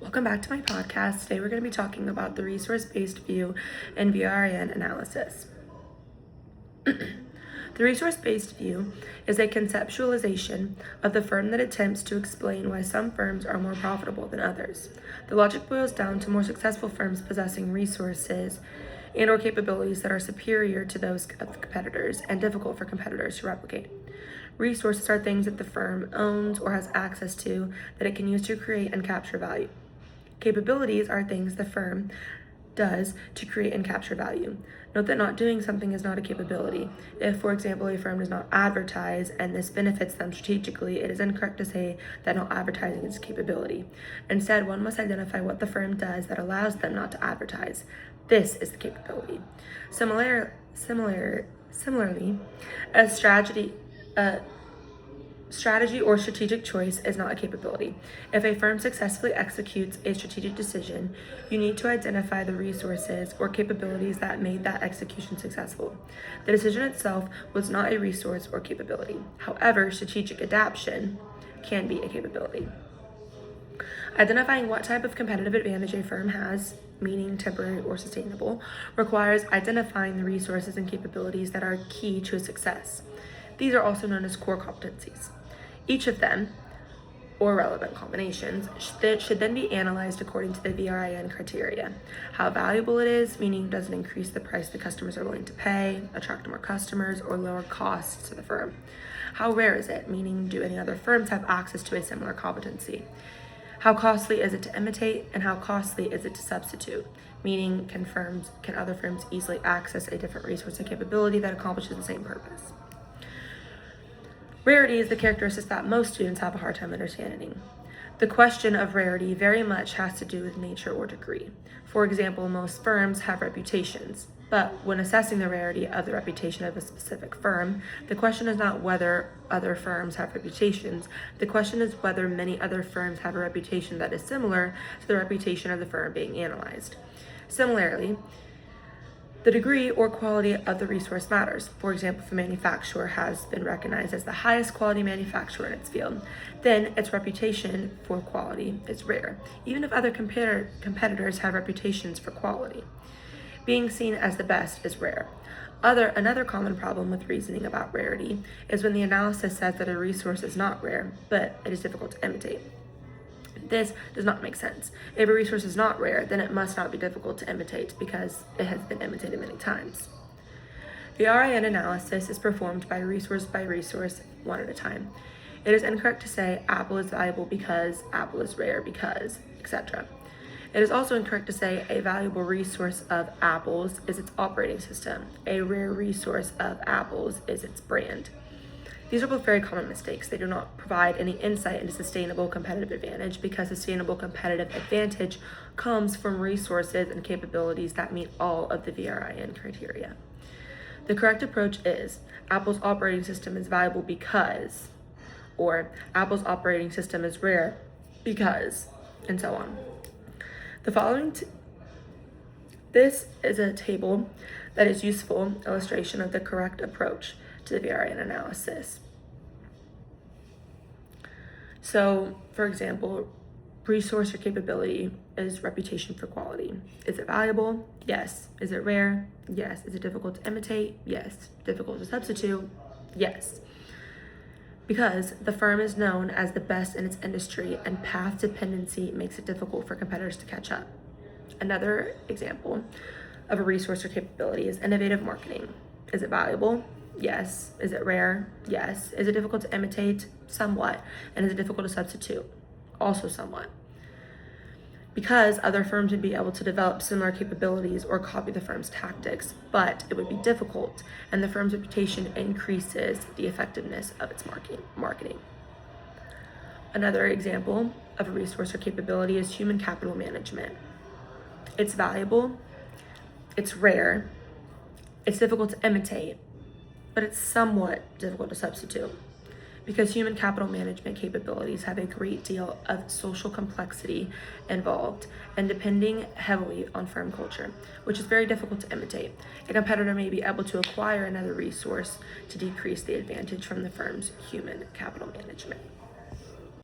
Welcome back to my podcast. Today we're going to be talking about the resource-based view and VRIN analysis. The resource-based view is a conceptualization of the firm that attempts to explain why some firms are more profitable than others. The logic boils down to more successful firms possessing resources and or capabilities that are superior to those of the competitors and difficult for competitors to replicate. Resources are things that the firm owns or has access to that it can use to create and capture value. Capabilities are things the firm does to create and capture value. Note that not doing something is not a capability. If, for example, a firm does not advertise and this benefits them strategically, it is incorrect to say that not advertising is a capability. Instead, one must identify what the firm does that allows them not to advertise. This is the capability. Similarly, a strategy or strategic choice is not a capability. If a firm successfully executes a strategic decision, you need to identify the resources or capabilities that made that execution successful. The decision itself was not a resource or capability. However, strategic adaptation can be a capability. Identifying what type of competitive advantage a firm has, meaning temporary or sustainable, requires identifying the resources and capabilities that are key to a success. These are also known as core competencies. Each of them, or relevant combinations, should then be analyzed according to the VRIN criteria. How valuable it is, meaning does it increase the price the customers are willing to pay, attract more customers, or lower costs to the firm. How rare is it, meaning do any other firms have access to a similar competency. How costly is it to imitate, and how costly is it to substitute, meaning can other firms easily access a different resource or capability that accomplishes the same purpose. Rarity is the characteristic that most students have a hard time understanding. The question of rarity very much has to do with nature or degree. For example, most firms have reputations, but when assessing the rarity of the reputation of a specific firm, the question is not whether other firms have reputations. The question is whether many other firms have a reputation that is similar to the reputation of the firm being analyzed. Similarly, the degree or quality of the resource matters. For example, if a manufacturer has been recognized as the highest quality manufacturer in its field, then its reputation for quality is rare, even if other competitors have reputations for quality. Being seen as the best is rare. Another common problem with reasoning about rarity is when the analysis says that a resource is not rare, but it is difficult to imitate. This does not make sense. If a resource is not rare, then it must not be difficult to imitate because it has been imitated many times. The RIN analysis is performed by resource, one at a time. It is incorrect to say Apple is valuable because, Apple is rare because, etc. It is also incorrect to say a valuable resource of Apple's is its operating system. A rare resource of Apple's is its brand. These are both very common mistakes. They do not provide any insight into sustainable competitive advantage because sustainable competitive advantage comes from resources and capabilities that meet all of the VRIN criteria. The correct approach is Apple's operating system is valuable because, or Apple's operating system is rare because, and so on. This is a table that is useful illustration of the correct approach to the VRIN analysis. So, for example, resource or capability is reputation for quality. Is it valuable? Yes. Is it rare? Yes. Is it difficult to imitate? Yes. Difficult to substitute? Yes. Because the firm is known as the best in its industry and path dependency makes it difficult for competitors to catch up. Another example of a resource or capability is innovative marketing. Is it valuable? Yes. Is it rare? Yes. Is it difficult to imitate? Somewhat. And is it difficult to substitute? Also somewhat. Because other firms would be able to develop similar capabilities or copy the firm's tactics, but it would be difficult, and the firm's reputation increases the effectiveness of its marketing. Another example of a resource or capability is human capital management. It's valuable, it's rare, it's difficult to imitate, but it's somewhat difficult to substitute because human capital management capabilities have a great deal of social complexity involved and depending heavily on firm culture, which is very difficult to imitate. A competitor may be able to acquire another resource to decrease the advantage from the firm's human capital management.